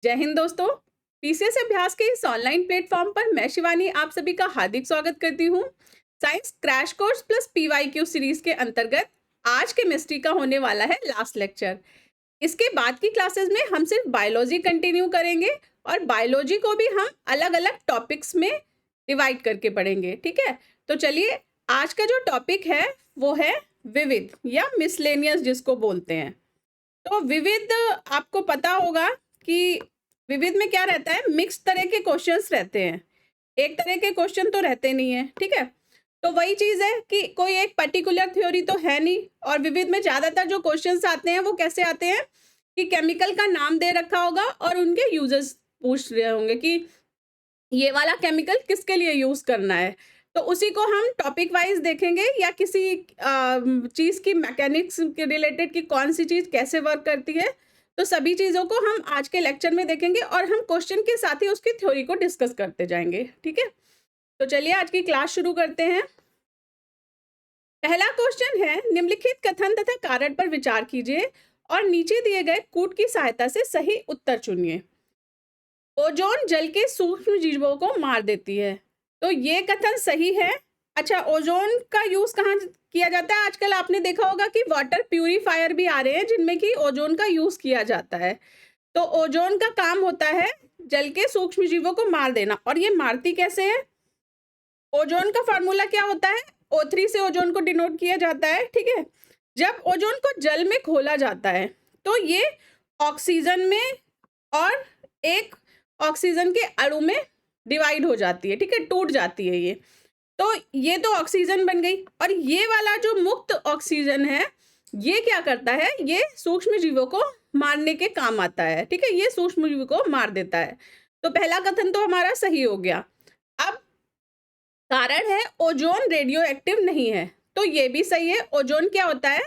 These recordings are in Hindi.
जय हिंद दोस्तों। पीसीएस अभ्यास के इस ऑनलाइन प्लेटफॉर्म पर मैं शिवानी आप सभी का हार्दिक स्वागत करती हूँ। Science crash course plus PYQ series के अंतर्गत आज केमिस्ट्री का होने वाला है लास्ट लेक्चर। इसके बाद की क्लासेस में हम सिर्फ बायोलॉजी कंटिन्यू करेंगे और बायोलॉजी को भी हम अलग अलग टॉपिक्स में डिवाइड करके पढ़ेंगे। ठीक है, तो चलिए आज का जो टॉपिक है वो है विविध या मिसलेनियस जिसको बोलते हैं। तो विविध आपको पता होगा कि विविध में क्या रहता है, मिक्स तरह के क्वेश्चंस रहते हैं, एक तरह के क्वेश्चन तो रहते नहीं है। ठीक है, तो वही चीज है कि कोई एक पर्टिकुलर थ्योरी तो है नहीं, और विविध में ज्यादातर जो क्वेश्चंस आते हैं वो कैसे आते हैं कि केमिकल का नाम दे रखा होगा और उनके यूजेस पूछ रहे होंगे कि ये वाला केमिकल किसके लिए यूज करना है। तो उसी को हम टॉपिक वाइज देखेंगे या किसी चीज की मैकेनिक्स के रिलेटेड कि कौन सी चीज कैसे वर्क करती है। तो सभी चीजों को हम आज के लेक्चर में देखेंगे और हम क्वेश्चन के साथ ही उसकी थ्योरी को डिस्कस करते जाएंगे। ठीक है, तो चलिए आज की क्लास शुरू करते हैं। पहला क्वेश्चन है, निम्नलिखित कथन तथा कारण पर विचार कीजिए और नीचे दिए गए कूट की सहायता से सही उत्तर चुनिए। ओजोन जल के सूक्ष्म जीवों को मार देती है, तो ये कथन सही है। अच्छा, ओजोन का यूज कहाँ किया जाता है? आजकल आपने देखा होगा कि वाटर प्यूरिफायर भी आ रहे हैं जिनमें कि ओजोन का यूज किया जाता है। तो ओजोन का काम होता है जल के सूक्ष्म जीवों को मार देना, और ये मारती कैसे है? ओजोन का फार्मूला क्या होता है? O3 से ओजोन को डिनोट किया जाता है। ठीक है, जब ओजोन को जल में घोला जाता है तो ये ऑक्सीजन में और एक ऑक्सीजन के अणु में डिवाइड हो जाती है। ठीक है, टूट जाती है ये। तो ये तो ऑक्सीजन बन गई, और ये वाला जो मुक्त ऑक्सीजन है ये क्या करता है? ये सूक्ष्म जीवों को मारने के काम आता है। ठीक है, ये सूक्ष्म जीवों को मार देता है। तो पहला कथन तो हमारा सही हो गया। अब कारण है ओजोन रेडियो एक्टिव नहीं है, तो ये भी सही है। ओजोन क्या होता है?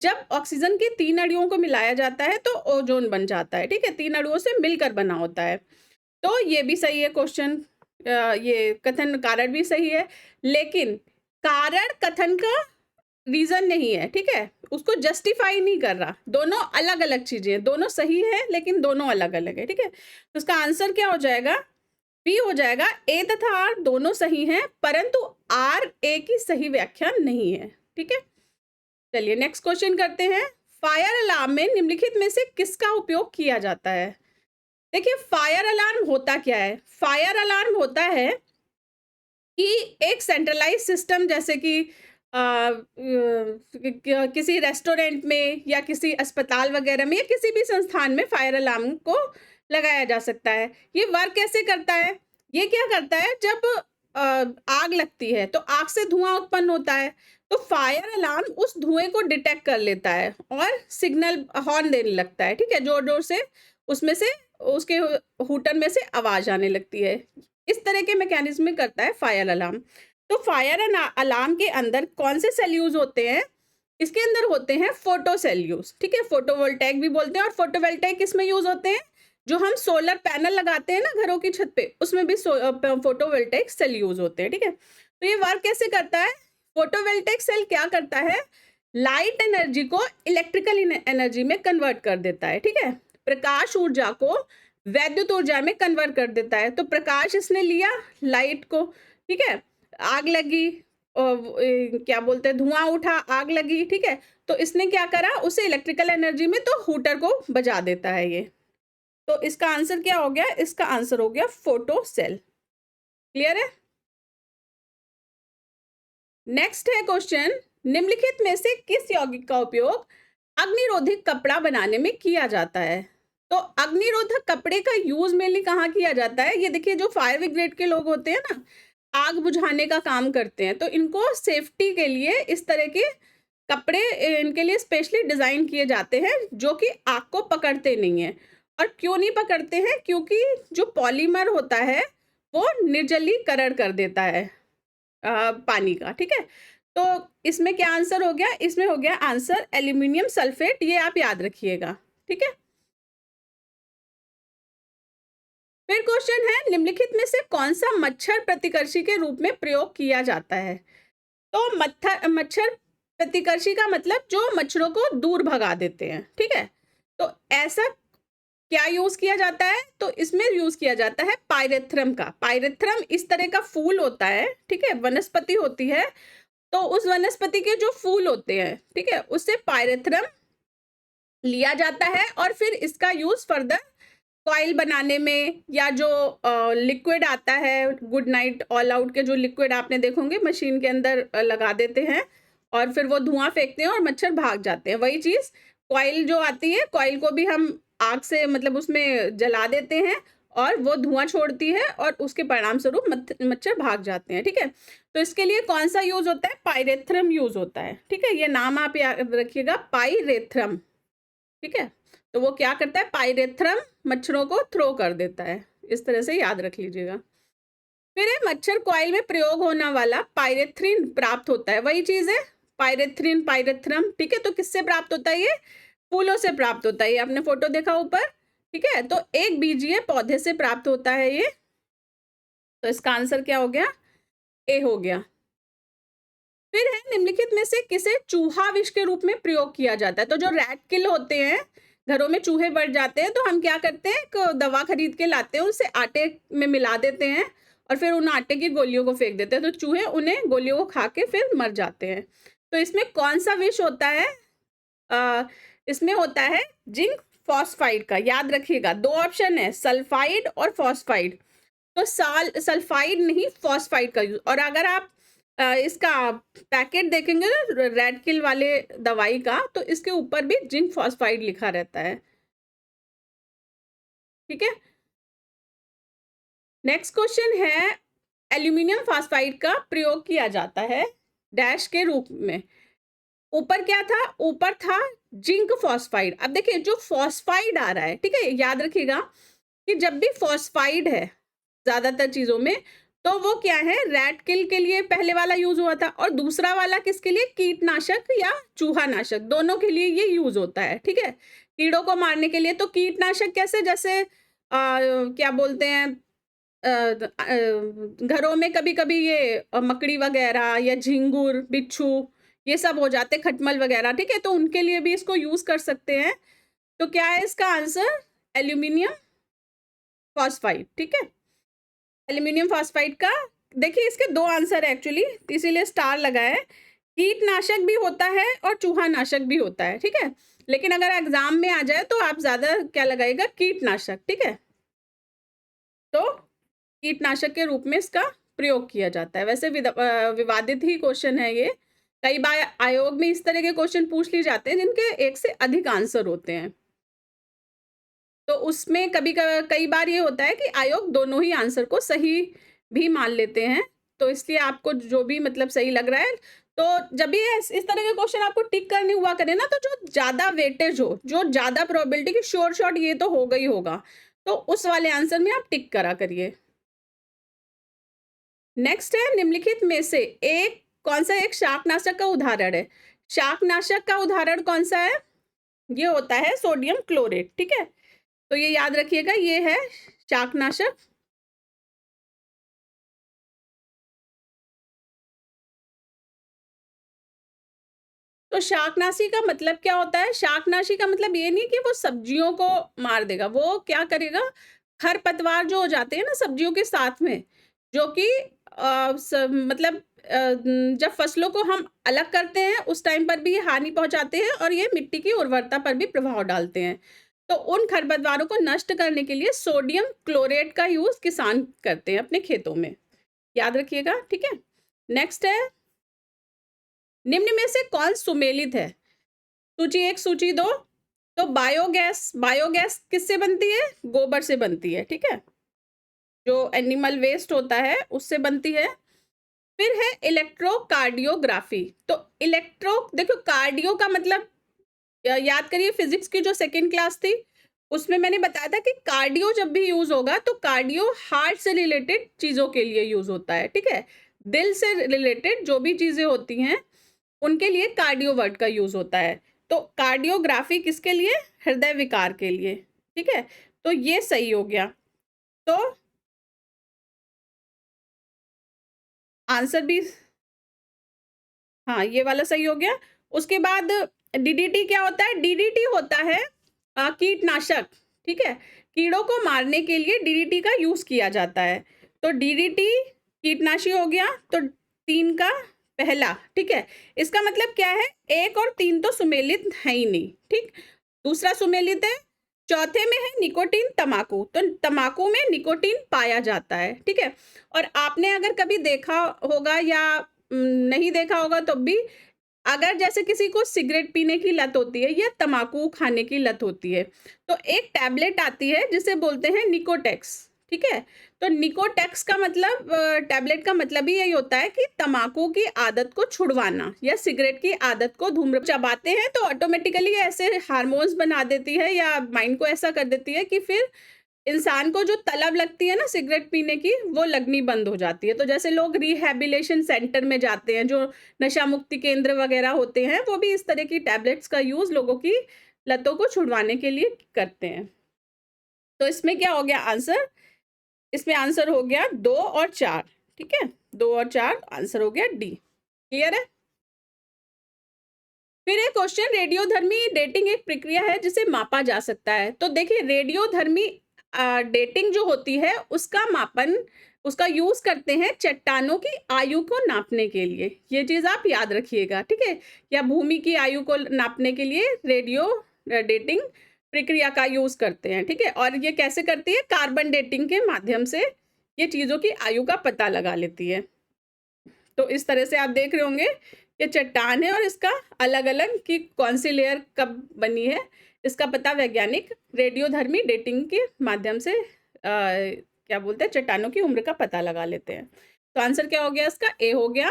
जब ऑक्सीजन के 3 अणुओं को मिलाया जाता है तो ओजोन बन जाता है। ठीक है, 3 अणुओं से मिलकर बना होता है। तो ये भी सही है क्वेश्चन, ये कथन कारण भी सही है, लेकिन कारण कथन का रीजन नहीं है। ठीक है, उसको जस्टिफाई नहीं कर रहा। दोनों अलग अलग चीजें हैं, दोनों सही है लेकिन दोनों अलग अलग है। ठीक है, तो इसका आंसर क्या हो जाएगा? बी हो जाएगा। ए तथा आर दोनों सही हैं, परंतु आर ए की सही व्याख्या नहीं है। ठीक है, चलिए नेक्स्ट क्वेश्चन करते हैं। फायर अलार्म में निम्नलिखित में से किसका उपयोग किया जाता है? देखिए, फायर अलार्म होता क्या है? फायर अलार्म होता है कि एक सेंट्रलाइज सिस्टम, जैसे कि किसी रेस्टोरेंट में या किसी अस्पताल वगैरह में या किसी भी संस्थान में फायर अलार्म को लगाया जा सकता है। ये वर्क कैसे करता है? ये क्या करता है, जब आग लगती है तो आग से धुआं उत्पन्न होता है, तो फायर अलार्म उस धुएं को डिटेक्ट कर लेता है और सिग्नल हॉर्न देने लगता है। ठीक है, जोर जोर से उसमें से उसके हूटर में से आवाज आने लगती है। इस तरह के मैकेनिज्म में करता है फायर अलार्म। तो फायर अलार्म के अंदर कौन से सेल यूज होते हैं? इसके अंदर होते हैं फोटो सेल यूज। ठीक है, फोटोवोल्टेइक भी बोलते हैं। और फोटोवोल्टेइक किसमें यूज होते हैं? जो हम सोलर पैनल लगाते हैं ना घरों की छत पे, उसमें भी फोटोवोल्टेइक सेल यूज होते हैं। ठीक है, तो ये वर्क कैसे करता है? फोटोवोल्टेइक सेल क्या करता है? लाइट एनर्जी को इलेक्ट्रिकल एनर्जी में कन्वर्ट कर देता है। ठीक है, प्रकाश ऊर्जा को वैद्युत ऊर्जा में कन्वर्ट कर देता है। तो प्रकाश इसने लिया लाइट को, ठीक है, आग लगी, क्या बोलते हैं, धुआं उठा, आग लगी। ठीक है, तो इसने क्या करा, उसे इलेक्ट्रिकल एनर्जी में तो हूटर को बजा देता है ये। तो इसका आंसर क्या हो गया? इसका आंसर हो गया फोटो सेल। क्लियर है? नेक्स्ट है क्वेश्चन, निम्नलिखित में से किस यौगिक का उपयोग अग्निरोधक कपड़ा बनाने में किया जाता है? तो अग्निरोधक कपड़े का यूज मेनली कहाँ किया जाता है? ये देखिए, जो फायर ब्रिगेड के लोग होते हैं ना, आग बुझाने का काम करते हैं, तो इनको सेफ्टी के लिए इस तरह के कपड़े इनके लिए स्पेशली डिजाइन किए जाते हैं जो कि आग को पकड़ते नहीं है। और क्यों नहीं पकड़ते हैं? क्योंकि जो पॉलीमर होता है वो निर्जलीकरण कर देता है पानी का। ठीक है, तो इसमें क्या आंसर हो गया? इसमें हो गया आंसर एल्यूमिनियम सल्फेट। ये आप याद रखिएगा। ठीक है, फिर क्वेश्चन है, निम्नलिखित में से कौन सा मच्छर प्रतिकर्षी के रूप में प्रयोग किया जाता है? तो मच्छर प्रतिकर्षी का मतलब जो मच्छरों को दूर भगा देते हैं। ठीक है, तो ऐसा क्या यूज किया जाता है? तो इसमें यूज किया जाता है पायरेथ्रम का। पायरेथ्रम इस तरह का फूल होता है, ठीक है, वनस्पति होती है। तो उस वनस्पति के जो फूल होते हैं, ठीक है, उससे पायरेथ्रम लिया जाता है और फिर इसका यूज फर्दर कॉइल बनाने में, या जो लिक्विड आता है गुड नाइट ऑल आउट के, जो लिक्विड आपने देखोगे मशीन के अंदर लगा देते हैं और फिर वो धुआं फेंकते हैं और मच्छर भाग जाते हैं। वही चीज कॉइल जो आती है, कॉइल को भी हम आग से मतलब उसमें जला देते हैं और वो धुआं छोड़ती है और उसके परिणाम स्वरूप मच्छर भाग जाते हैं, ठीक है। तो इसके लिए कौन सा यूज होता है? पायरेथ्रम यूज होता है, ठीक है। ये नाम आप याद रखिएगा, पायरेथ्रम, ठीक है। तो वो क्या करता है? पायरेथ्रम मच्छरों को थ्रो कर देता है। इस तरह से याद रख लीजिएगा। फिर है मच्छर कॉइल में प्रयोग होने वाला पायरेथ्रिन प्राप्त होता है। वही चीज है, पायरेथ्रिन, पायरेथ्रम, ठीक है। तो किससे प्राप्त होता है? ये फूलों से प्राप्त होता है। ये आपने फोटो देखा ऊपर, ठीक है। तो एक बीजीय पौधे से प्राप्त होता है ये। तो इसका आंसर क्या हो गया? ए हो गया। फिर है निम्नलिखित में से किसे चूहा विष के रूप में प्रयोग किया जाता है? तो जो रैट किल होते हैं, घरों में चूहे बढ़ जाते हैं, तो हम क्या करते हैं, एक दवा खरीद के लाते हैं, उसे आटे में मिला देते हैं और फिर उन आटे की गोलियों को फेंक देते हैं, तो चूहे उन्हें गोलियों को खा के फिर मर जाते हैं। तो इसमें कौन सा विष होता है? इसमें होता है जिंक फॉस्फाइड का। याद रखिएगा, दो ऑप्शन है, सल्फाइड और फॉस्फाइड। तो सल्फाइड नहीं, फॉस्फाइड का यूज। और अगर आप इसका पैकेट देखेंगे ना रेड किल वाले दवाई का, तो इसके ऊपर भी जिंक फॉस्फाइड लिखा रहता है, ठीक है। नेक्स्ट क्वेश्चन है, एल्यूमिनियम फॉस्फाइड का प्रयोग किया जाता है डैश के रूप में। ऊपर क्या था? ऊपर था जिंक फॉस्फाइड। अब देखिए जो फॉस्फाइड आ रहा है, ठीक है, याद रखिएगा कि जब भी फॉस्फाइड है ज्यादातर चीजों में, तो वो क्या है, रैट किल के लिए पहले वाला यूज हुआ था, और दूसरा वाला किसके लिए? कीटनाशक या चूहा नाशक, दोनों के लिए ये यूज होता है, ठीक है, कीड़ों को मारने के लिए। तो कीटनाशक कैसे? जैसे क्या बोलते हैं, घरों में कभी कभी ये मकड़ी वगैरह या झिंगुर, बिच्छू, ये सब हो जाते, खटमल वगैरह, ठीक है, तो उनके लिए भी इसको यूज कर सकते हैं। तो क्या है इसका आंसर? एल्यूमिनियम फॉस्फाइड, ठीक है। एल्यूमिनियम फॉस्फाइड का, देखिए इसके दो आंसर है एक्चुअली, इसीलिए स्टार लगा है। कीटनाशक भी होता है और चूहा नाशक भी होता है, ठीक है। लेकिन अगर एग्जाम में आ जाए तो आप ज्यादा क्या लगाएगा? कीटनाशक, ठीक है। तो कीटनाशक के रूप में इसका प्रयोग किया जाता है। वैसे विवादित ही क्वेश्चन है ये। कई बार आयोग में इस तरह के क्वेश्चन पूछ लिए जाते हैं जिनके एक से अधिक आंसर होते हैं। तो उसमें कई बार ये होता है कि आयोग दोनों ही आंसर को सही भी मान लेते हैं। तो इसलिए आपको जो भी मतलब सही लग रहा है, तो जब भी इस तरह के क्वेश्चन आपको टिक करने हुआ करे ना, तो जो ज्यादा वेटेज हो, जो ज्यादा प्रोबेबिलिटी की श्योर शॉट ये तो होगा ही होगा, तो उस वाले आंसर में आप टिक करा करिए। नेक्स्ट है, निम्नलिखित में से एक कौन सा एक शाकनाशक का उदाहरण है? शाकनाशक का उदाहरण कौन सा है? ये होता है सोडियम क्लोरेट, ठीक है। तो ये याद रखिएगा, ये है शाकनाशक। तो शाकनाशी का मतलब क्या होता है? शाकनाशी का मतलब ये नहीं कि वो सब्जियों को मार देगा। वो क्या करेगा, खरपतवार जो हो जाते हैं ना सब्जियों के साथ में, जो कि मतलब जब फसलों को हम अलग करते हैं उस टाइम पर भी ये हानि पहुंचाते हैं और ये मिट्टी की उर्वरता पर भी प्रभाव डालते हैं। तो उन खरपतवारों को नष्ट करने के लिए सोडियम क्लोरेट का यूज किसान करते हैं अपने खेतों में। याद रखिएगा, ठीक है। नेक्स्ट है, निम्न में से कौन सुमेलित है? सूची एक, सूची दो। तो बायोगैस, बायोगैस किससे बनती है? गोबर से बनती है, ठीक है, जो एनिमल वेस्ट होता है उससे बनती है। फिर है इलेक्ट्रोकार्डियोग्राफी। तो इलेक्ट्रो, देखो कार्डियो का मतलब याद करिए, फिजिक्स की जो सेकेंड क्लास थी उसमें मैंने बताया था कि कार्डियो जब भी यूज होगा तो कार्डियो हार्ट से रिलेटेड चीजों के लिए यूज होता है, ठीक है। दिल से रिलेटेड जो भी चीजें होती हैं उनके लिए कार्डियो वर्ड का यूज होता है। तो कार्डियोग्राफी किसके लिए? हृदय विकार के लिए, ठीक है। तो ये सही हो गया। तो आंसर भी, हाँ ये वाला सही हो गया। उसके बाद डीडीटी क्या होता है? डीडीटी होता है कीटनाशक, ठीक है। कीड़ों को मारने के लिए डीडीटी का यूज किया जाता है। तो डीडीटी कीटनाशी हो गया, तो 3 का पहला, ठीक है। इसका मतलब क्या है, 1 और 3 तो सुमेलित है ही नहीं, ठीक। दूसरा सुमेलित है, चौथे में है निकोटीन तमाकू, तो तमाकू में निकोटीन पाया जाता है, ठीक है। और आपने अगर कभी देखा होगा या नहीं देखा होगा तो भी, अगर जैसे किसी को सिगरेट पीने की लत होती है या तम्बाकू खाने की लत होती है, तो एक टैबलेट आती है जिसे बोलते हैं निकोटेक्स, ठीक है। तो निकोटेक्स का मतलब टैबलेट का मतलब ही यही होता है कि तम्बाकू की आदत को छुड़वाना या सिगरेट की आदत को, धूम्र चबाते हैं तो ऑटोमेटिकली ऐसे हार्मोन्स बना देती है या माइंड को ऐसा कर देती है कि फिर इंसान को जो तलब लगती है ना सिगरेट पीने की, वो लगनी बंद हो जाती है। तो जैसे लोग रिहैबिलिटेशन सेंटर में जाते हैं, जो नशा मुक्ति केंद्र वगैरह होते हैं, वो भी इस तरह की टैबलेट्स का यूज लोगों की लतों को छुड़वाने के लिए करते हैं। तो इसमें क्या हो गया आंसर, इसमें आंसर हो गया 2 और 4, ठीक है। 2 और 4 आंसर हो गया डी। क्लियर है। फिर एक क्वेश्चन, रेडियोधर्मी डेटिंग एक प्रक्रिया है जिसे मापा जा सकता है। तो देखिए रेडियोधर्मी डेटिंग जो होती है उसका मापन, उसका यूज करते हैं चट्टानों की आयु को नापने के लिए। ये चीज आप याद रखिएगा, ठीक है। या भूमि की आयु को नापने के लिए रेडियो डेटिंग प्रक्रिया का यूज करते हैं, ठीक है। और ये कैसे करती है, कार्बन डेटिंग के माध्यम से ये चीजों की आयु का पता लगा लेती है। तो इस तरह से आप देख रहे होंगे ये चट्टान है और इसका अलग अलग कि कौन सी लेयर कब बनी है, इसका पता वैज्ञानिक रेडियोधर्मी डेटिंग के माध्यम से क्या बोलते हैं, चट्टानों की उम्र का पता लगा लेते हैं। तो आंसर क्या हो गया इसका, ए हो गया।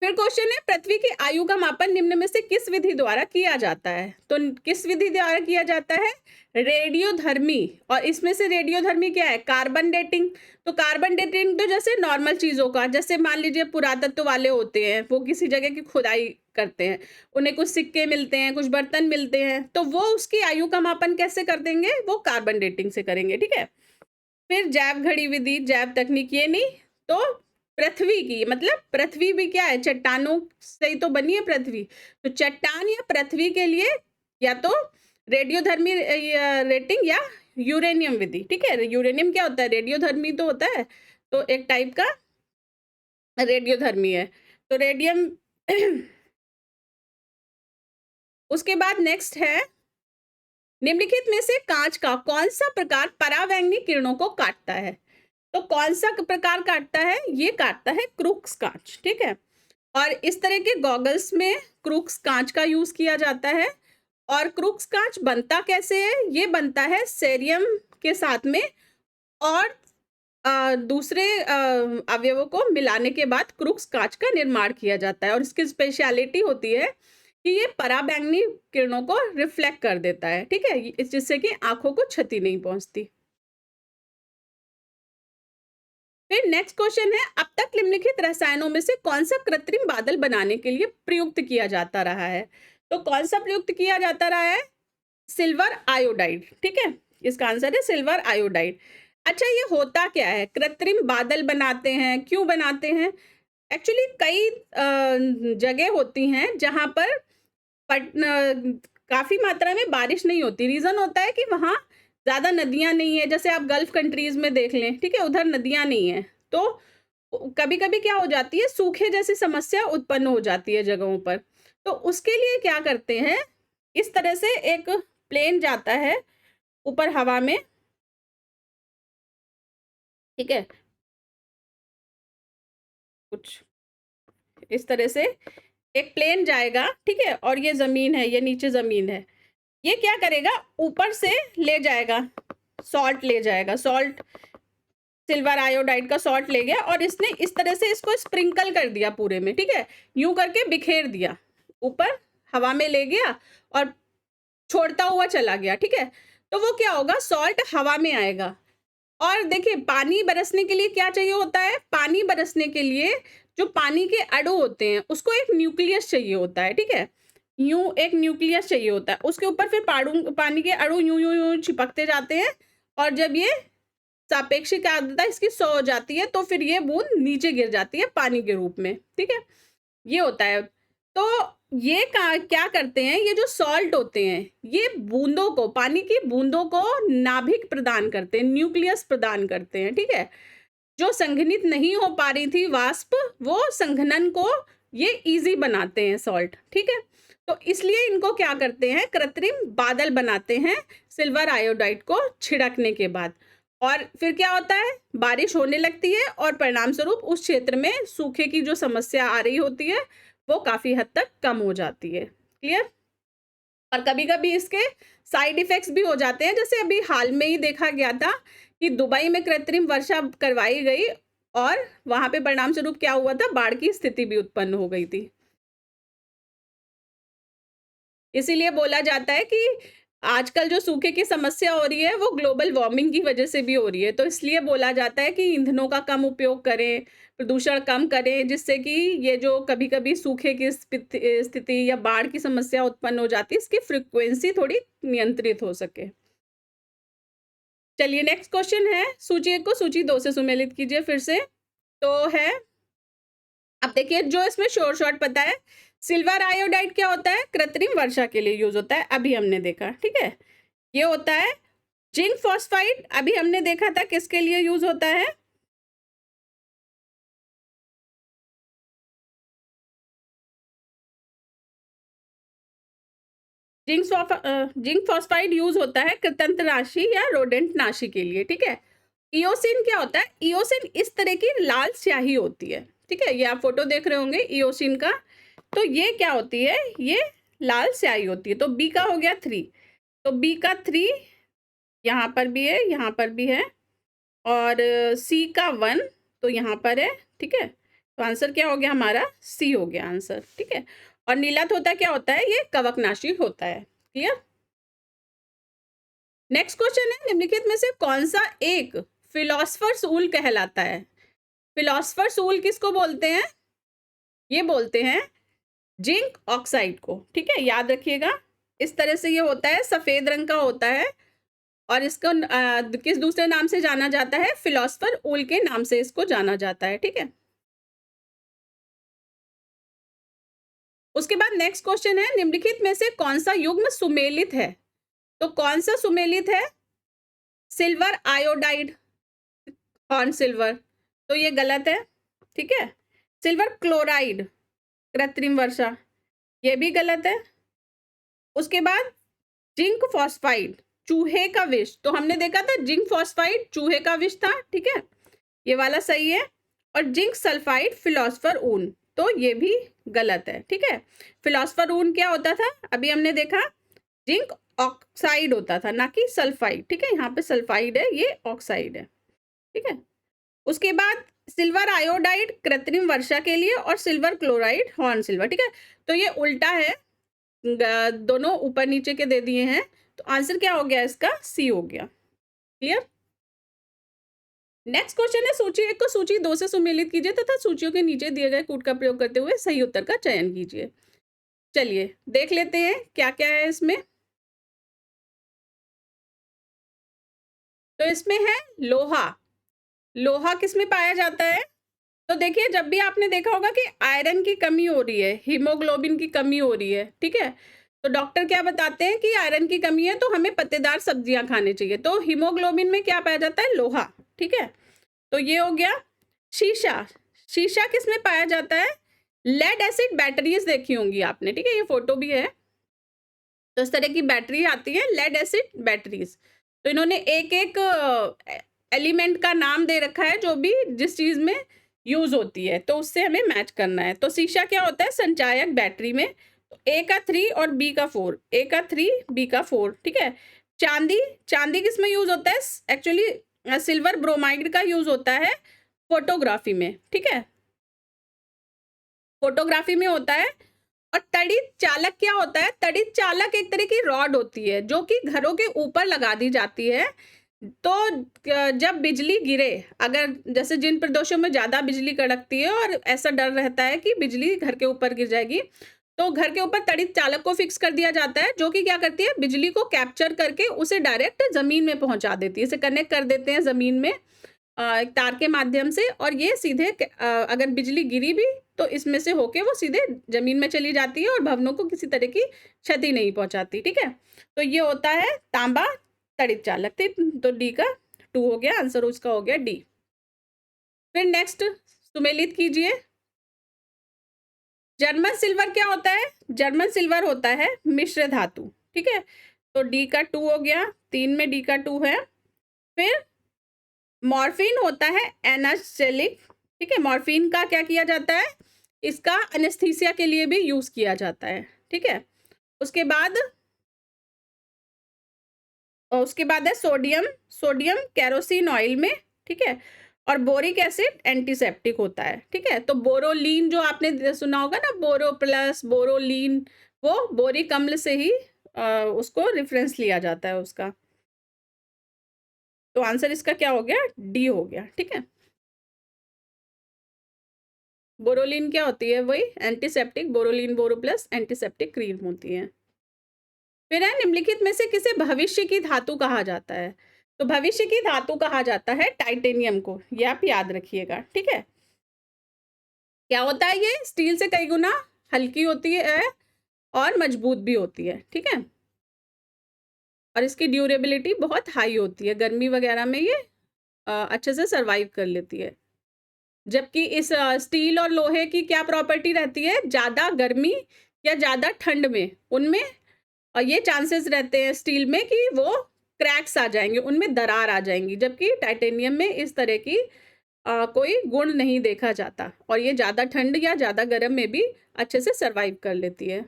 फिर क्वेश्चन है, पृथ्वी की आयु का मापन निम्न में से किस विधि द्वारा किया जाता है। तो किस विधि द्वारा किया जाता है, रेडियोधर्मी। और इसमें से रेडियोधर्मी क्या है, कार्बन डेटिंग। तो कार्बन डेटिंग तो जैसे नॉर्मल चीजों का, जैसे मान लीजिए पुरातत्व वाले होते हैं, वो किसी जगह की खुदाई करते हैं, उन्हें कुछ सिक्के मिलते हैं, कुछ बर्तन मिलते हैं, तो वो उसकी आयु का मापन कैसे कर देंगे, वो कार्बन डेटिंग से करेंगे, ठीक है। फिर जैव घड़ी विधि, जैव तकनीक, ये नहीं। तो पृथ्वी की, मतलब पृथ्वी भी क्या है, चट्टानों से ही तो बनी है पृथ्वी। तो चट्टान या पृथ्वी के लिए या तो रेडियोधर्मी रेटिंग या यूरेनियम विधि, ठीक है। यूरेनियम क्या होता है, रेडियोधर्मी तो होता है, तो एक टाइप का रेडियोधर्मी है। तो रेडियम उसके बाद नेक्स्ट है, निम्नलिखित में से कांच का कौन सा प्रकार परावैंगनी किरणों को काटता है। तो कौन सा प्रकार काटता है, ये काटता है क्रूक्स कांच, ठीक है। और इस तरह के गॉगल्स में क्रूक्स कांच का यूज किया जाता है। और क्रूक्स कांच बनता कैसे है, ये बनता है सेरियम के साथ में और दूसरे अवयवों को मिलाने के बाद क्रूक्स कांच का निर्माण किया जाता है। और इसकी स्पेशलिटी होती है कि ये पराबैंगनी किरणों को रिफ्लेक्ट कर देता है, ठीक है, जिससे कि आंखों को क्षति नहीं पहुंचती। फिर नेक्स्ट क्वेश्चन है, अब तक निम्नलिखित रसायनों में से कौन सा कृत्रिम बादल बनाने के लिए प्रयुक्त किया जाता रहा है। तो कौन सा प्रयुक्त किया जाता रहा है, सिल्वर आयोडाइड, ठीक है। इसका आंसर है सिल्वर आयोडाइड। अच्छा, ये होता क्या है, कृत्रिम बादल बनाते हैं, क्यों बनाते हैं। एक्चुअली कई जगह होती हैं जहां पर काफी मात्रा में बारिश नहीं होती। रीजन होता है कि वहां ज्यादा नदियां नहीं है, जैसे आप गल्फ कंट्रीज में देख लें, ठीक है, उधर नदियां नहीं है, तो कभी कभी क्या हो जाती है, सूखे जैसी समस्या उत्पन्न हो जाती है जगहों पर। तो उसके लिए क्या करते हैं, इस तरह से एक प्लेन जाता है ऊपर हवा में, ठीक है, कुछ इस तरह से एक प्लेन जाएगा, ठीक है, और ये जमीन है, ये नीचे जमीन है। ये क्या करेगा, यूपर से ले जाएगा, सॉल्ट ले जाएगा, सॉल्ट, सिल्वर आयोडाइड का सॉल्ट ले गया और इसने इस तरह से इसको स्प्रिंकल कर दिया पूरे में, ठीक है, यूं करके बिखेर दिया, ऊपर हवा में ले गया और छोड़ता हुआ चला गया, ठीक है। तो वो क्या होगा, सॉल्ट हवा में आएगा। और देखिए पानी बरसने के लिए क्या चाहिए होता है, पानी बरसने के लिए जो पानी के अणु होते हैं उसको एक न्यूक्लियस चाहिए होता है, ठीक है, यूं एक न्यूक्लियस चाहिए होता है, उसके ऊपर फिर पानी के अणु यूं यूं यूं चिपकते जाते हैं और जब ये सापेक्षिक आर्द्रता इसकी 100 हो जाती है तो फिर ये बूंद नीचे गिर जाती है पानी के रूप में, ठीक है, ये होता है। तो ये क्या करते हैं, ये जो सॉल्ट होते हैं ये बूंदों को, पानी की बूंदों को नाभिक प्रदान करते हैं, न्यूक्लियस प्रदान करते हैं, ठीक है। जो संघनित नहीं हो पा रही थी वाष्प, वो संघनन को ये इजी बनाते हैं सॉल्ट, ठीक है। तो इसलिए इनको क्या करते हैं, कृत्रिम बादल बनाते हैं सिल्वर आयोडाइड को छिड़कने के बाद। और फिर क्या होता है, बारिश होने लगती है और परिणाम स्वरूप उस क्षेत्र में सूखे की जो समस्या आ रही होती है वो काफी हद तक कम हो जाती है। क्लियर। और कभी कभी इसके साइड इफेक्ट्स भी हो जाते हैं, जैसे अभी हाल में ही देखा गया था कि दुबई में कृत्रिम वर्षा करवाई गई और वहां पे परिणाम स्वरूप क्या हुआ था, बाढ़ की स्थिति भी उत्पन्न हो गई थी। इसीलिए बोला जाता है कि आजकल जो सूखे की समस्या हो रही है वो ग्लोबल वार्मिंग की वजह से भी हो रही है। तो इसलिए बोला जाता है कि ईंधनों का कम उपयोग करें, प्रदूषण कम करें, जिससे कि ये जो कभी-कभी सूखे की स्थिति या बाढ़ की समस्या उत्पन्न हो जाती है, इसकी फ्रीक्वेंसी थोड़ी नियंत्रित हो सके। चलिए नेक्स्ट क्वेश्चन है, सूची 1 को सूची 2 से सुमेलित कीजिए फिर से। तो है, अब देखिए जो इसमें शॉर्ट पता है, सिल्वर आयोडाइड क्या होता है, कृत्रिम वर्षा के लिए यूज होता है, अभी हमने देखा, ठीक है। ये होता है जिंक फॉस्फाइड, अभी हमने देखा था किसके लिए यूज होता है, जिंक फॉस्फाइड यूज होता है कृंतकनाशी या रोडेंटनाशी के लिए, ठीक है। इयोसिन क्या होता है, इयोसिन इस तरह की लाल स्याही होती है, ठीक है। ये आप फोटो देख रहे होंगे इयोसिन का। तो ये क्या होती है, ये लाल स्याही होती है। तो बी का हो गया 3, तो बी का 3 यहाँ पर भी है, यहाँ पर भी है, और सी का 1 तो यहाँ पर है, ठीक है। तो आंसर क्या हो गया हमारा, सी हो गया आंसर, ठीक है। और नीलत होता क्या होता है, ये कवकनाशी होता है। क्लियर। नेक्स्ट क्वेश्चन है, निम्नलिखित में से कौन सा एक फिलोसफर्स ऊल कहलाता है। फिलोसफर्स ऊल किसको बोलते हैं, ये बोलते हैं जिंक ऑक्साइड को, ठीक है। याद रखिएगा, इस तरह से ये होता है, सफेद रंग का होता है और इसको किस दूसरे नाम से जाना जाता है, फिलोसफर ऊल के नाम से इसको जाना जाता है, ठीक है। उसके बाद नेक्स्ट क्वेश्चन है, निम्नलिखित में से कौन सा युग्म सुमेलित है। तो कौन सा सुमेलित है, सिल्वर आयोडाइड, हॉर्न सिल्वर, तो ये गलत है, ठीक है। सिल्वर क्लोराइड, कृत्रिम वर्षा, ये भी गलत है। उसके बाद जिंक फॉस्फाइड, चूहे का विष, तो हमने देखा था जिंक फॉस्फाइड चूहे का विष था, ठीक है, ये वाला सही है। और जिंक सल्फाइड फिलोसफर ऊन, तो ये भी गलत है, ठीक है। फिलोसफर ऊन क्या होता था, अभी हमने देखा जिंक ऑक्साइड होता था, ना कि सल्फाइड, ठीक है। यहाँ पे सल्फाइड है, ये ऑक्साइड है, ठीक है। उसके बाद सिल्वर आयोडाइड कृत्रिम वर्षा के लिए और सिल्वर क्लोराइड हॉर्न सिल्वर, ठीक है। तो ये उल्टा है, दोनों ऊपर नीचे के दे दिए हैं, तो आंसर क्या हो गया इसका, सी हो गया। क्लियर। नेक्स्ट क्वेश्चन है, सूची 1 को सूची 2 से सुमेलित कीजिए तथा सूचियों के नीचे दिए गए कूट का प्रयोग करते हुए सही उत्तर का चयन कीजिए। चलिए देख लेते हैं क्या क्या है इसमें। तो इसमें है लोहा, लोहा किस में पाया जाता है, तो देखिए जब भी आपने देखा होगा कि आयरन की कमी हो रही है, हीमोग्लोबिन की कमी हो रही है, ठीक है, तो डॉक्टर क्या बताते हैं कि आयरन की कमी है तो हमें पत्तेदार सब्जियां खानी चाहिए। तो हीमोग्लोबिन में क्या पाया जाता है, लोहा, ठीक है। तो ये हो गया। शीशा, शीशा किस में पाया जाता है, लेड एसिड बैटरीज देखी होंगी आपने, ठीक है, ये फोटो भी है। तो इस तरह की बैटरी आती है, लेड एसिड बैटरीज। तो इन्होंने एक एक एलिमेंट का नाम दे रखा है जो भी जिस चीज में यूज होती है, तो उससे हमें मैच करना है। तो शीशा क्या होता है, संचायक बैटरी में। तो ए का 3 और बी का 4, ए का 3 बी का 4, ठीक है। चांदी, चांदी किस में यूज होता है, एक्चुअली सिल्वर ब्रोमाइड का यूज होता है फोटोग्राफी में, ठीक है, फोटोग्राफी में होता है। और तड़ित चालक क्या होता है, तड़ित चालक एक तरह की रॉड होती है जो कि घरों के ऊपर लगा दी जाती है। तो जब बिजली गिरे, अगर जैसे जिन प्रदेशों में ज्यादा बिजली कड़कती है और ऐसा डर रहता है कि बिजली घर के ऊपर गिर जाएगी, तो घर के ऊपर तड़ित चालक को फिक्स कर दिया जाता है, जो कि क्या करती है, बिजली को कैप्चर करके उसे डायरेक्ट जमीन में पहुंचा देती है, इसे कनेक्ट कर देते हैं जमीन में। तार के माध्यम से, और ये सीधे अगर बिजली गिरी भी तो इसमें से होके वो सीधे जमीन में चली जाती है और भवनों को किसी तरह की क्षति नहीं पहुंचाती। ठीक है, तो ये होता है तांबा तड़ित चालक। तो डी का 2 हो गया, आंसर उसका हो गया डी। फिर नेक्स्ट सुमेलित कीजिए। जर्मन सिल्वर क्या होता है? जर्मन सिल्वर होता है मिश्र धातु। ठीक है, तो डी का 2 हो गया, 3 में डी का 2 है। फिर मॉर्फिन होता है एनास्टेलिक। ठीक है, मॉर्फिन का क्या किया जाता है? इसका एनेस्थीसिया के लिए भी यूज किया जाता है। ठीक है, उसके बाद है सोडियम। सोडियम कैरोसिन ऑयल में। ठीक है, और बोरिक एसिड एंटीसेप्टिक होता है। ठीक है, तो बोरोलीन जो आपने सुना होगा ना, बोरो प्लस बोरोलीन, वो बोरिक अम्ल से ही उसको रेफरेंस लिया जाता है उसका। तो आंसर इसका क्या हो गया? डी हो गया। ठीक है, बोरोलीन क्या होती है? वही एंटीसेप्टिक, बोरोलीन बोरो प्लस एंटीसेप्टिक क्रीम होती है। फिर है निम्नलिखित में से किसे भविष्य की धातु कहा जाता है? तो भविष्य की धातु कहा जाता है टाइटेनियम को, ये आप याद रखिएगा। ठीक है, क्या होता है? ये स्टील से कई गुना हल्की होती है और मजबूत भी होती है। ठीक है, और इसकी ड्यूरेबिलिटी बहुत हाई होती है, गर्मी वगैरह में ये अच्छे से सरवाइव कर लेती है। जबकि इस स्टील और लोहे की क्या प्रॉपर्टी रहती है? ज़्यादा गर्मी या ज़्यादा ठंड में उनमें ये चांसेस रहते हैं स्टील में कि वो क्रैक्स आ जाएंगे, उनमें दरार आ जाएंगी, जबकि टाइटेनियम में इस तरह की कोई गुण नहीं देखा जाता, और ये ज़्यादा ठंड या ज़्यादा गर्म में भी अच्छे से सरवाइव कर लेती है।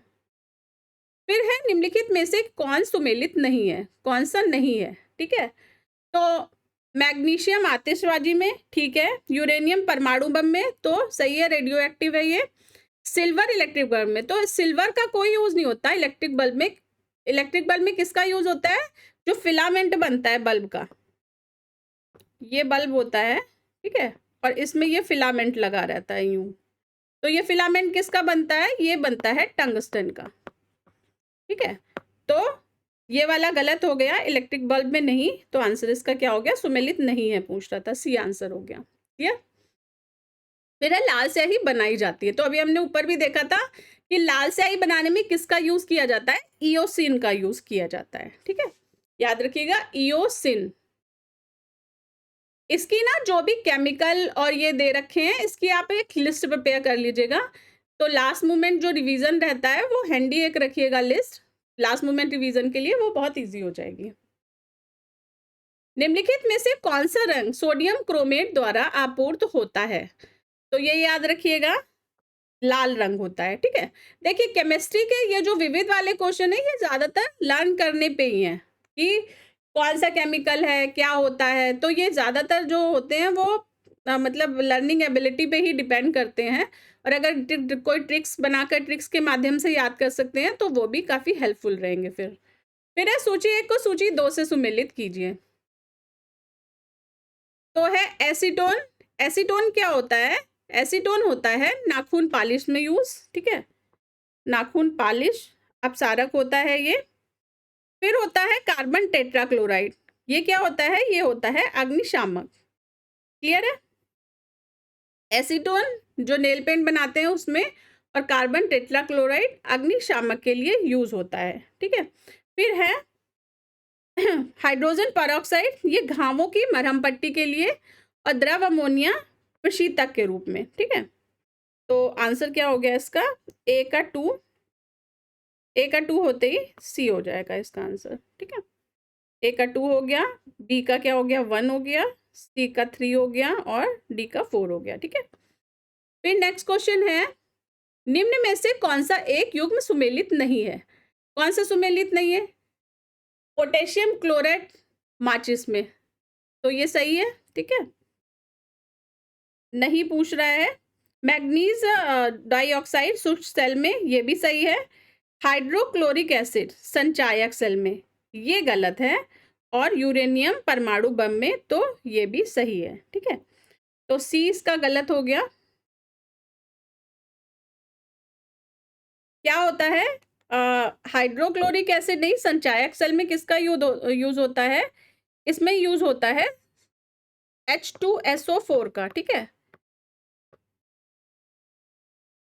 फिर है निम्नलिखित में से कौन सुमेलित नहीं है? कौन सा नहीं है? ठीक है, तो मैग्नीशियम आतिशबाजी में, ठीक है, यूरेनियम परमाणु बम में तो सही है, रेडियो एक्टिव है ये। सिल्वर इलेक्ट्रिक बल्ब में, तो सिल्वर का कोई यूज नहीं होता इलेक्ट्रिक बल्ब में। इलेक्ट्रिक बल्ब में किसका यूज होता है? जो फिलामेंट बनता है बल्ब का, ये बल्ब होता है। ठीक है, और इसमें ये फिलामेंट लगा रहता है यूं। तो ये फिलामेंट किसका बनता है? ये बनता है टंगस्टन का। ठीक है, तो ये वाला गलत हो गया, इलेक्ट्रिक बल्ब में नहीं। तो आंसर इसका क्या हो गया? सुमेलित नहीं है पूछ रहा था, सी आंसर हो गया। ठीक है, फिर है लाल स्याही बनाई जाती है। तो अभी हमने ऊपर भी देखा था कि लाल स्याही बनाने में किसका यूज किया जाता है? ईओसिन का यूज किया जाता है। ठीक है, याद रखिएगा ईओसिन। इसकी ना जो भी केमिकल और ये दे रखे हैं, इसकी आप एक लिस्ट प्रिपेयर कर लीजिएगा। तो लास्ट मोमेंट जो रिवीजन रहता है वो हैंडी एक रखिएगा लिस्ट, लास्ट मोमेंट रिवीजन के लिए वो बहुत ईजी हो जाएगी। निम्नलिखित में से कौन सा रंग सोडियम क्रोमेट द्वारा आपूर्त होता है? तो ये याद रखिएगा, लाल रंग होता है। ठीक है, देखिए केमिस्ट्री के ये जो विविध वाले क्वेश्चन है ये ज्यादातर लर्न करने पे ही है कि कौन सा केमिकल है, क्या होता है। तो ये ज्यादातर जो होते हैं वो मतलब लर्निंग एबिलिटी पे ही डिपेंड करते हैं, और अगर कोई ट्रिक्स बनाकर ट्रिक्स के माध्यम से याद कर सकते हैं तो वो भी काफी हेल्पफुल रहेंगे। फिर है सूची 1 को सूची 2 से सुमेलित कीजिए। तो है एसीटोन। एसीटोन क्या होता है? एसीटोन होता है नाखून पालिश में यूज। ठीक है, नाखून पालिश अपसारक होता है ये। फिर होता है कार्बन टेट्राक्लोराइड, ये क्या होता है? ये होता है अग्निशामक। क्लियर है? एसीटोन जो नेल पेंट बनाते हैं उसमें, और कार्बन टेट्राक्लोराइड अग्निशामक के लिए यूज होता है। ठीक है, फिर है हाइड्रोजन पेरोक्साइड, ये घावों की मरहम पट्टी के लिए, और द्रव अमोनिया प्रशीतक के रूप में। ठीक है, तो आंसर क्या हो गया इसका? ए का 2 होते ही सी हो जाएगा इसका आंसर। ठीक है, ए का 2 हो गया, बी का क्या हो गया? 1 हो गया, सी का 3 हो गया, और डी का 4 हो गया। ठीक है, फिर नेक्स्ट क्वेश्चन है निम्न में से कौन सा एक युग्म सुमेलित नहीं है? कौन सा सुमेलित नहीं है? पोटेशियम क्लोराइड माचिस में, तो ये सही है। ठीक है, नहीं पूछ रहा है। मैग्नीज डाइऑक्साइड सूक्ष्म सेल में, ये भी सही है। हाइड्रोक्लोरिक एसिड संचायक सेल में, ये गलत है। और यूरेनियम परमाणु बम में, तो ये भी सही है। ठीक है, तो सी इसका गलत हो गया। क्या होता है? हाइड्रोक्लोरिक एसिड नहीं, संचायक सेल में किसका यूज होता है? इसमें यूज होता है H2SO4 का, ठीक है,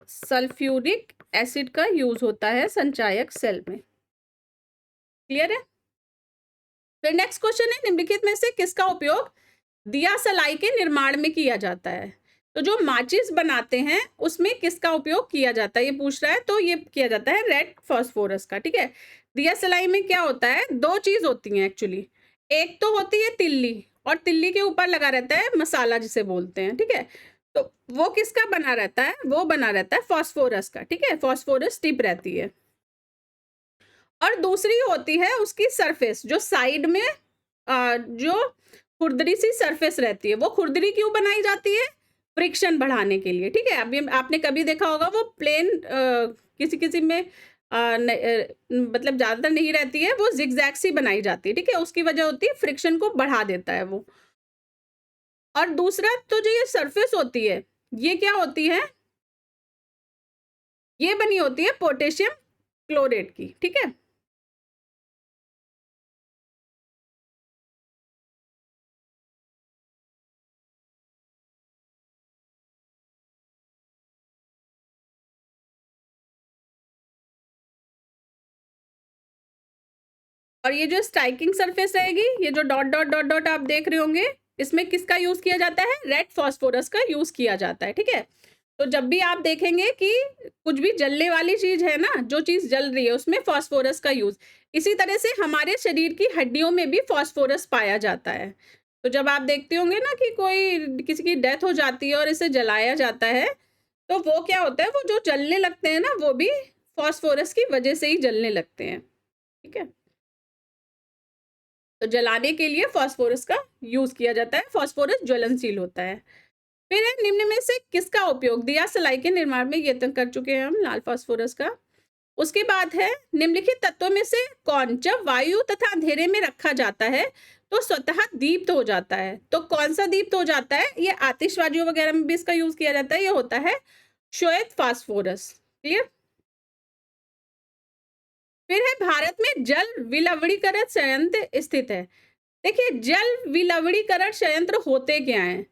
सल्फ्यूरिक एसिड का यूज होता है संचायक सेल में। क्लियर है? फिर नेक्स्ट क्वेश्चन है, निम्नलिखित में से किसका उपयोग दिया सलाई के निर्माण में किया जाता है? तो जो माचिस बनाते हैं उसमें किसका उपयोग किया जाता है ये पूछ रहा है, तो ये किया जाता है रेड फास्फोरस का, ठीक है। दिया सलाई में क्या होता है, दो चीज होती हैं एक्चुअली, एक तो होती है तिल्ली, और तिल्ली के ऊपर लगा रहता है मसाला जिसे बोलते हैं, ठीक है। तो वो किसका बना रहता है, वो बना रहता है फास्फोरस का, ठीक है, फास्फोरस टिप रहती है। और दूसरी होती है उसकी सरफेस, जो साइड में जो खुरदरी सी सरफेस रहती है, वो खुरदरी क्यों बनाई जाती है, फ्रिक्शन बढ़ाने के लिए, ठीक है। अभी आपने कभी देखा होगा वो प्लेन किसी किसी में मतलब ज्यादातर नहीं रहती है, वो जिगजैग सी बनाई जाती है, ठीक है, उसकी वजह होती है फ्रिक्शन को बढ़ा देता है वो। और दूसरा तो जो ये सरफेस होती है, ये क्या होती है, ये बनी होती है पोटेशियम क्लोरेट की, ठीक है। और ये जो स्ट्राइकिंग सरफेस रहेगी, ये जो डॉट डॉट डॉट डॉट आप देख रहे होंगे, इसमें किसका यूज किया जाता है, रेड फास्फोरस का यूज किया जाता है, ठीक है। तो जब भी आप देखेंगे कि कुछ भी जलने वाली चीज है ना, जो चीज जल रही है उसमें फास्फोरस का यूज, इसी तरह से हमारे शरीर की हड्डियों में भी फास्फोरस पाया जाता है। तो जब आप देखते होंगे ना कि कोई किसी की डेथ हो जाती है और इसे जलाया जाता है, तो वो क्या होता है, वो जो जलने लगते हैं ना, वो भी फास्फोरस की वजह से ही जलने लगते हैं, ठीक है। तो जलाने के लिए फास्फोरस का यूज किया जाता है, फास्फोरस ज्वलनशील होता है। फिर है, निम्न में से किसका उपयोग दिया सलाई के निर्माण में, ये तो कर चुके हैं हम, लाल फास्फोरस का। उसके बाद है, निम्नलिखित तत्वों में से कौन जब वायु तथा अंधेरे में रखा जाता है तो स्वतः दीप्त हो जाता है? तो कौन सा दीप्त हो जाता है, ये आतिशबाजियों वगैरह में भी इसका यूज किया जाता है, ये होता है श्वेत फास्फोरस। क्लियर? फिर है, भारत में जल विलवणीकरण संयंत्र स्थित है। देखिए, जल विलवणीकरण संयंत्र होते क्या हैं,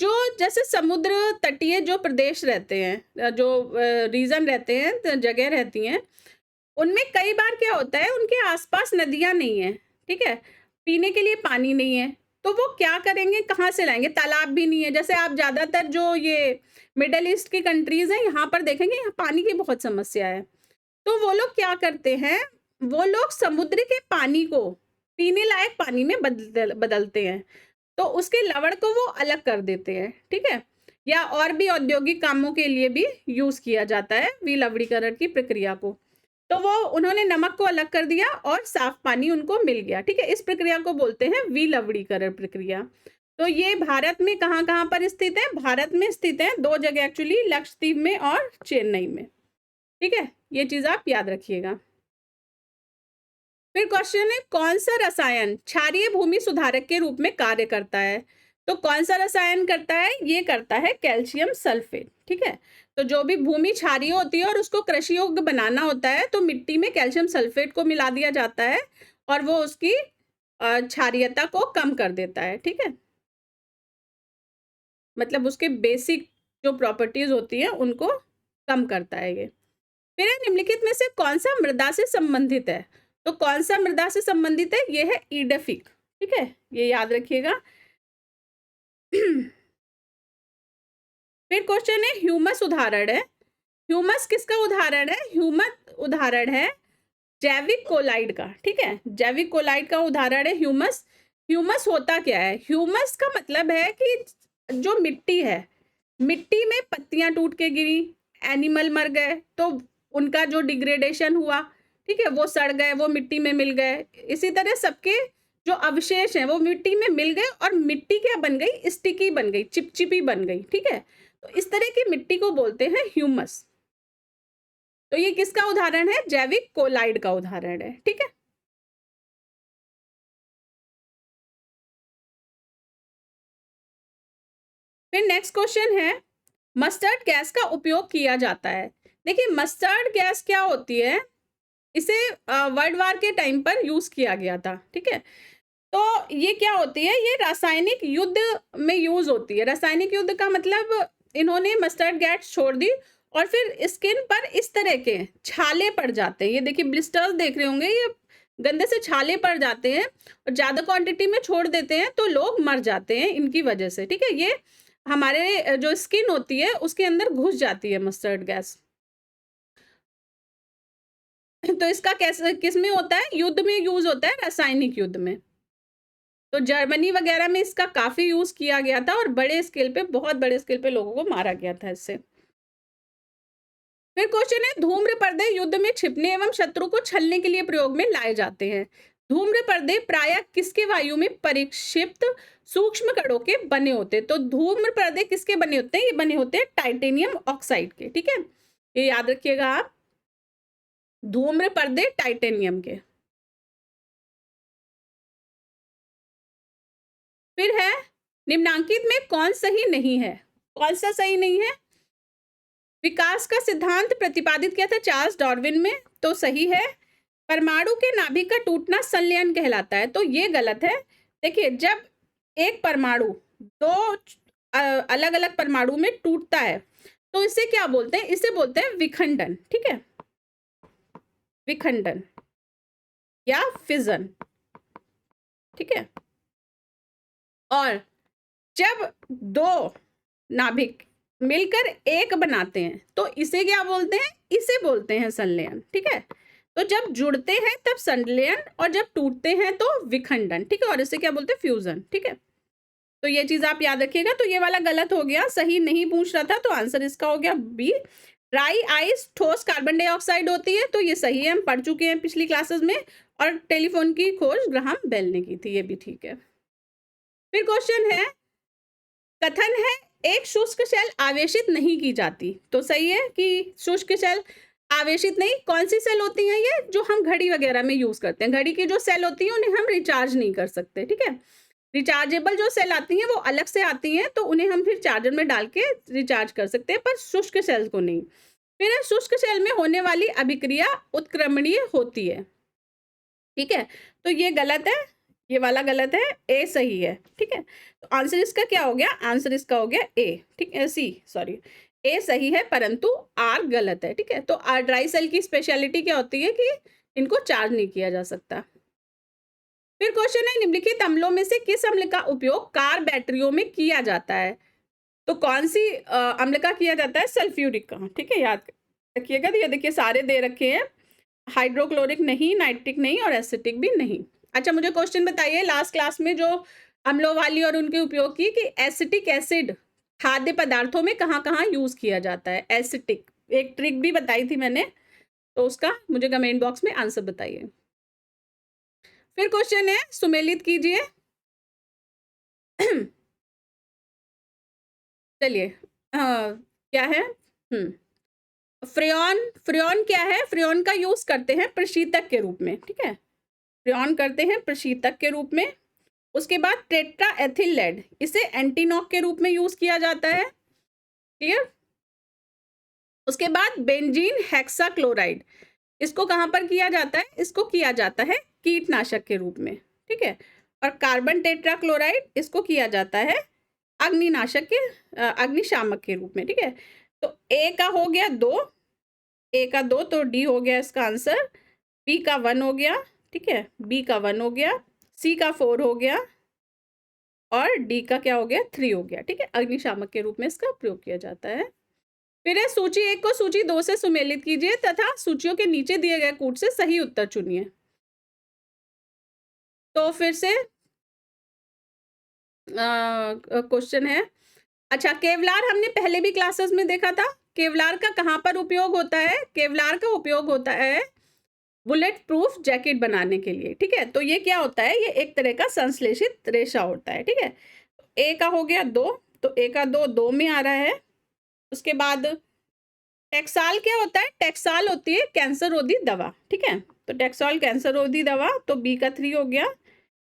जो जैसे समुद्र तटीय जो प्रदेश रहते हैं, जो रीजन रहते हैं, तो जगह रहती हैं, उनमें कई बार क्या होता है, उनके आसपास नदियां नहीं है, ठीक है, पीने के लिए पानी नहीं है, तो वो क्या करेंगे, कहाँ से लाएंगे, तालाब भी नहीं है। जैसे आप ज्यादातर जो ये मिडल ईस्ट की कंट्रीज हैं, यहाँ पर देखेंगे यहाँ पानी की बहुत समस्या है, तो वो लोग क्या करते हैं, वो लोग समुद्र के पानी को पीने लायक पानी में बदलते हैं, तो उसके लवण को वो अलग कर देते हैं, ठीक है। या और भी औद्योगिक कामों के लिए भी यूज किया जाता है विलवणीकरण की प्रक्रिया को। तो वो उन्होंने नमक को अलग कर दिया और साफ पानी उनको मिल गया, ठीक है, इस प्रक्रिया को बोलते हैं विलवणीकरण प्रक्रिया। तो ये भारत में कहाँ कहाँ पर स्थित है, भारत में स्थित है दो जगह एक्चुअली, लक्षद्वीप में और चेन्नई में, ठीक है, ये चीज आप याद रखिएगा। फिर क्वेश्चन है, कौन सा रसायन क्षारीय भूमि सुधारक के रूप में कार्य करता है? तो कौन सा रसायन करता है, ये करता है कैल्शियम सल्फेट, ठीक है। तो जो भी भूमि क्षारीय होती है और उसको कृषि योग्य बनाना होता है, तो मिट्टी में कैल्शियम सल्फेट को मिला दिया जाता है और वो उसकी क्षारीयता को कम कर देता है, ठीक है, मतलब उसके बेसिक जो प्रॉपर्टीज होती है उनको कम करता है ये। फिर है, निम्नलिखित में से कौन सा मृदा से संबंधित है? तो कौन सा मृदा से संबंधित है, ये है ईडफिक, ठीक है, ये याद रखिएगा। फिर क्वेश्चन है, ह्यूमस उदाहरण है, ह्यूमस किसका उदाहरण है, ह्यूमस उदाहरण है जैविक कोलाइड का, ठीक है, जैविक कोलाइड का उदाहरण है ह्यूमस। ह्यूमस होता क्या है, ह्यूमस का मतलब है कि जो मिट्टी है, मिट्टी में पत्तियां टूट के गिरी, एनिमल मर गए, तो उनका जो डिग्रेडेशन हुआ, ठीक है, वो सड़ गए, वो मिट्टी में मिल गए, इसी तरह सबके जो अवशेष हैं वो मिट्टी में मिल गए और मिट्टी क्या बन गई, स्टिकी बन गई, चिपचिपी बन गई, ठीक है। तो इस तरह की मिट्टी को बोलते हैं ह्यूमस। तो ये किसका उदाहरण है, जैविक कोलाइड का उदाहरण है, ठीक है। फिर नेक्स्ट क्वेश्चन है, मस्टर्ड गैस का उपयोग किया जाता है। देखिए, मस्टर्ड गैस क्या होती है, इसे वर्ल्ड वार के टाइम पर यूज किया गया था, ठीक है। तो ये क्या होती है, ये रासायनिक युद्ध में यूज होती है। रासायनिक युद्ध का मतलब इन्होंने मस्टर्ड गैस छोड़ दी और फिर स्किन पर इस तरह के छाले पड़ जाते हैं। ये देखिए ब्लिस्टर्स देख रहे होंगे, ये गंदे से छाले पड़ जाते हैं और ज्यादा क्वांटिटी में छोड़ देते हैं तो लोग मर जाते हैं इनकी वजह से। ठीक है, ये हमारे जो स्किन होती है उसके अंदर घुस जाती है मस्टर्ड गैस। तो इसका कैसे किस में होता है, युद्ध में यूज होता है, रासायनिक युद्ध में। तो जर्मनी वगैरह में इसका काफी यूज किया गया था और बड़े स्केल पे, बहुत बड़े स्केल पे लोगों को मारा गया था इससे। फिर क्वेश्चन है, धूम्र पर्दे युद्ध में छिपने एवं शत्रु को छलने के लिए प्रयोग में लाए जाते हैं। धूम्र पर्दे प्रायः किसके वायु में परिक्षिप्त सूक्ष्म कणों के बने होते हैं। तो धूम्र पर्दे किसके बने होते हैं, ये बने होते हैं टाइटेनियम ऑक्साइड के। ठीक है, ये याद रखिएगा आप, धूम्र पर्दे टाइटेनियम के। फिर है, निम्नांकित में कौन सही नहीं है। कौन सा सही नहीं है, विकास का सिद्धांत प्रतिपादित किया था चार्ल्स डार्विन में, तो सही है। परमाणु के नाभिक का टूटना संलयन कहलाता है, तो ये गलत है। देखिए, जब एक परमाणु दो अलग अलग परमाणु में टूटता है तो इसे क्या बोलते हैं, इसे बोलते हैं विखंडन। ठीक है, विखंडन या फिजन। ठीक है, और जब दो नाभिक मिलकर एक बनाते हैं तो इसे क्या बोलते हैं, इसे बोलते हैं संलयन। ठीक है, तो जब जुड़ते हैं तब संलयन और जब टूटते हैं तो विखंडन। ठीक है, और इसे क्या बोलते हैं, फ्यूजन। ठीक है, तो ये चीज आप याद रखिएगा। तो ये वाला गलत हो गया, सही नहीं पूछ रहा था, तो आंसर इसका हो गया बी। ड्राई आइस ठोस कार्बन डाइऑक्साइड होती है, तो ये सही है, हम पढ़ चुके हैं पिछली क्लासेस में। और टेलीफोन की खोज ग्राहम बेल ने की थी, ये भी ठीक है। फिर क्वेश्चन है, कथन है एक शुष्क शेल आवेशित नहीं की जाती, तो सही है कि शुष्क शेल आवेशित नहीं। कौन सी सेल होती है ये, जो हम घड़ी वगैरह में यूज करते हैं, घड़ी की जो सेल होती है उन्हें हम रिचार्ज नहीं कर सकते। ठीक है, रिचार्जेबल जो सेल आती हैं वो अलग से आती हैं, तो उन्हें हम फिर चार्जर में डाल के रिचार्ज कर सकते हैं, पर शुष्क सेल को नहीं। फिर शुष्क सेल में होने वाली अभिक्रिया उत्क्रमणीय होती है। ठीक है, तो ये गलत है, ये वाला गलत है, ए सही है। ठीक है, तो आंसर इसका क्या हो गया, आंसर इसका हो गया ए। ठीक है, सी सॉरी, ए सही है परंतु आर गलत है। ठीक है, तो आर ड्राई सेल की स्पेशलिटी क्या होती है कि इनको चार्ज नहीं किया जा सकता। फिर क्वेश्चन है, निम्नलिखित अम्लों में से किस अम्ल का उपयोग कार बैटरियों में किया जाता है। तो कौन सी अम्ल का किया जाता है, सल्फ्यूरिक का। ठीक है, याद रखिएगा। तो ये देखिए सारे दे रखे हैं, हाइड्रोक्लोरिक नहीं, नाइट्रिक नहीं और एसिटिक भी नहीं। अच्छा, मुझे क्वेश्चन बताइए, लास्ट क्लास में जो अम्लों वाली और उनके उपयोग की, कि एसिटिक एसिड खाद्य पदार्थों में कहाँ कहाँ यूज किया जाता है। एसिटिक एक ट्रिक भी बताई थी मैंने, तो उसका मुझे कमेंट बॉक्स में आंसर बताइए। फिर क्वेश्चन है, सुमेलित कीजिए। चलिए, क्या है, फ्रेयॉन। फ्रेयॉन क्या है, फ्रेयॉन का यूज करते हैं प्रशीतक के रूप में। ठीक है, फ्रेयॉन करते हैं प्रशीतक के रूप में। उसके बाद टेट्रा एथिल लेड, इसे एंटीनॉक के रूप में यूज किया जाता है। क्लियर। उसके बाद बेंजीन हेक्साक्लोराइड, इसको कहां पर किया जाता है, इसको किया जाता है कीटनाशक के रूप में। ठीक है, और कार्बन टेट्राक्लोराइड, इसको किया जाता है अग्निनाशक के अग्निशामक के रूप में। ठीक है, तो ए का हो गया 2, ए का 2, तो डी हो गया इसका आंसर। बी का 1 हो गया। ठीक है, बी का 1 हो गया, सी का 4 हो गया और डी का क्या हो गया, 3 हो गया। ठीक है, अग्निशामक के रूप में इसका प्रयोग किया जाता है। फिर है, सूची 1 को सूची 2 से सुमेलित कीजिए तथा सूचियों के नीचे दिए गए कूट से सही उत्तर चुनिए। तो फिर से क्वेश्चन है, अच्छा, केवलार हमने पहले भी क्लासेस में देखा था। केवलार का कहाँ पर उपयोग होता है, केवलार का उपयोग होता है बुलेट प्रूफ जैकेट बनाने के लिए। ठीक है, तो ये क्या होता है, ये एक तरह का संश्लेषित रेशा होता है। ठीक है, ए का हो गया 2, तो ए का 2 में आ रहा है। उसके बाद टेक्साल क्या होता है, टेक्साल होती है कैंसर रोधी दवा। ठीक है, तो टेक्साल कैंसर रोधी दवा, तो बी का 3 हो गया।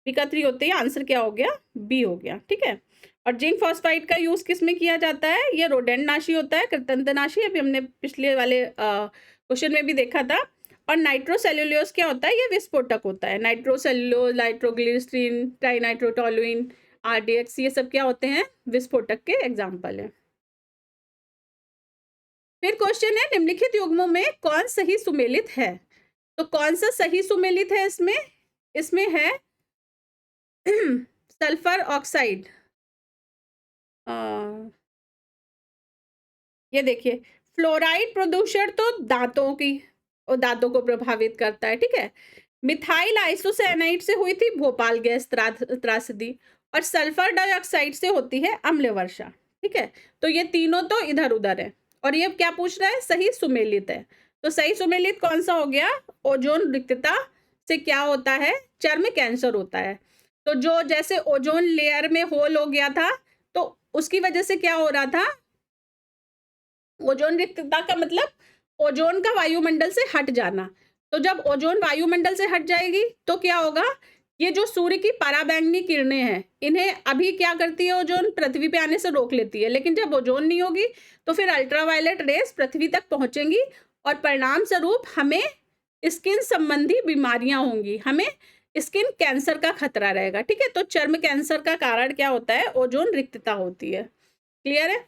बी का 3 होते ही आंसर क्या हो गया, बी हो गया। ठीक है, और जिंक फॉस्फाइड का यूज किस में किया जाता है, ये रोडेंटनाशी होता है, कृंतकनाशी। अभी हमने पिछले वाले क्वेश्चन में भी देखा था। और नाइट्रोसेल्यूलोज क्या होता है? ये विस्फोटक होता है। नाइट्रोसेल्यूलोज, नाइट्रोग्लिसरीन, ट्राइनाइट्रोटोलुइन, आरडीएक्स, ये सब क्या होते हैं? विस्फोटक के एग्जाम्पल है। फिर क्वेश्चन है, निम्नलिखित युग्मों में कौन सही सुमेलित है? तो कौन सा सही सुमेलित है इसमें? इसमें है सल्फर ऑक्साइड। ये देखिए, फ्लोराइड प्रदूषण तो दांतों को प्रभावित करता है, ठीक है। मिथाइल आइसोसाइनाइड से हुई थी भोपाल गैस त्रासदी, और सल्फर डाइऑक्साइड से होती है अम्ल वर्षा, ठीक है। तो ये तीनों तो इधर उधर है, और ये क्या पूछ रहा है? सही सुमेलित है। तो सही सुमेलित कौन सा हो गया? ओजोन रिक्तता से क्या होता है? चर्म कैंसर होता है। तो जो जैसे ओजोन लेयर में होल हो गया था, तो उसकी वजह से क्या हो रहा था? ओजोन रिक्तता का मतलब ओजोन का वायुमंडल से हट जाना। तो जब ओजोन वायुमंडल से हट जाएगी तो क्या होगा? ये जो सूर्य की पराबैंगनी किरणें हैं, इन्हें अभी क्या करती है? ओजोन पृथ्वी पे आने से रोक लेती है, लेकिन जब ओजोन नहीं होगी तो फिर अल्ट्रावायलेट रेस पृथ्वी तक पहुंचेंगी, और परिणाम स्वरूप हमें स्किन संबंधी बीमारियां होंगी, हमें स्किन कैंसर का खतरा रहेगा, ठीक है। तो चर्म कैंसर का कारण क्या होता है? ओजोन रिक्तता होती है। क्लियर है?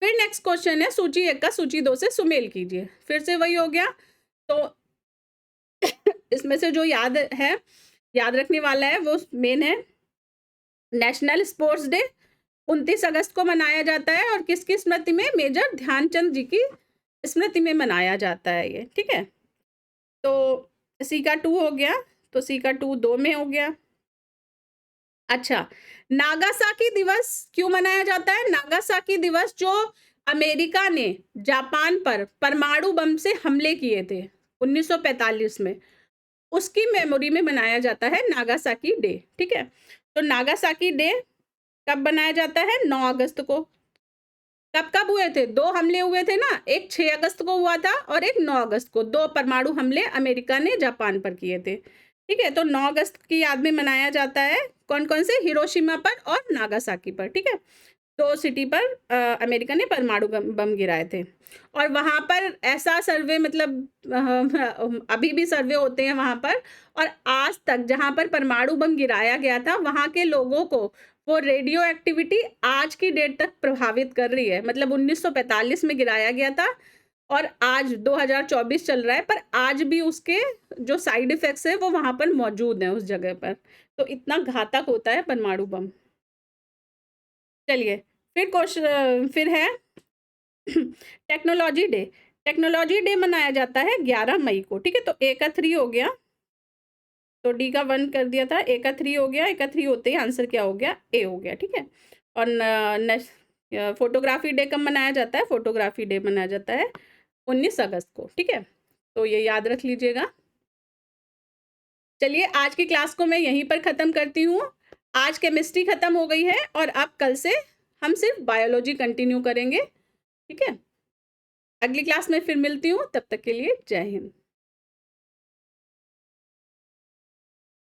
फिर नेक्स्ट क्वेश्चन है, सूची 1 का सूची 2 से सुमेल कीजिए। फिर से वही हो गया। तो इसमें से जो याद रखने वाला है वो मेन है, नेशनल स्पोर्ट्स डे 29 अगस्त को मनाया जाता है, और किसकी स्मृति में? मेजर ध्यानचंद जी की स्मृति में मनाया जाता है ये, ठीक है। तो सी का 2 हो गया, तो सी का 2 2 में हो गया। अच्छा, नागासाकी दिवस क्यों मनाया जाता है? नागासाकी दिवस जो अमेरिका ने जापान पर परमाणु बम से हमले किए थे 1945 में, उसकी मेमोरी में मनाया जाता है नागासाकी डे, ठीक है। तो नागासाकी डे कब मनाया जाता है? 9 अगस्त को। कब हुए थे? 2 हमले हुए थे ना, एक 6 अगस्त को हुआ था और एक 9 अगस्त को। 2 परमाणु हमले अमेरिका ने जापान पर किए थे, ठीक है। तो 9 अगस्त की याद में मनाया जाता है। कौन कौन से? हिरोशिमा पर और नागासाकी पर, ठीक है। 2 सिटी पर अमेरिका ने परमाणु बम गिराए थे, और वहाँ पर ऐसा सर्वे, मतलब अभी भी सर्वे होते हैं वहाँ पर, और आज तक जहाँ पर परमाणु बम गिराया गया था वहाँ के लोगों को वो रेडियो एक्टिविटी आज की डेट तक प्रभावित कर रही है। मतलब 1945 में गिराया गया था और आज 2024 चल रहा है, पर आज भी उसके जो साइड इफेक्ट्स है वो वहाँ पर मौजूद हैं उस जगह पर। तो इतना घातक होता है परमाणु बम। चलिए, फिर है टेक्नोलॉजी डे। टेक्नोलॉजी डे मनाया जाता है 11 मई को, ठीक है। तो ए का 3 हो गया, तो डी का 1 कर दिया था, ए का 3 हो गया, ए का 3 होते ही आंसर क्या हो गया? ए हो गया, ठीक है। और फोटोग्राफी डे कब मनाया जाता है? फोटोग्राफी डे मनाया जाता है 19 अगस्त को, ठीक है। तो ये याद रख लीजिएगा। चलिए, आज की क्लास को मैं यहीं पर ख़त्म करती हूँ। आज केमिस्ट्री ख़त्म हो गई है, और अब कल से हम सिर्फ बायोलॉजी कंटिन्यू करेंगे, ठीक है। अगली क्लास में फिर मिलती हूँ, तब तक के लिए जय हिंद।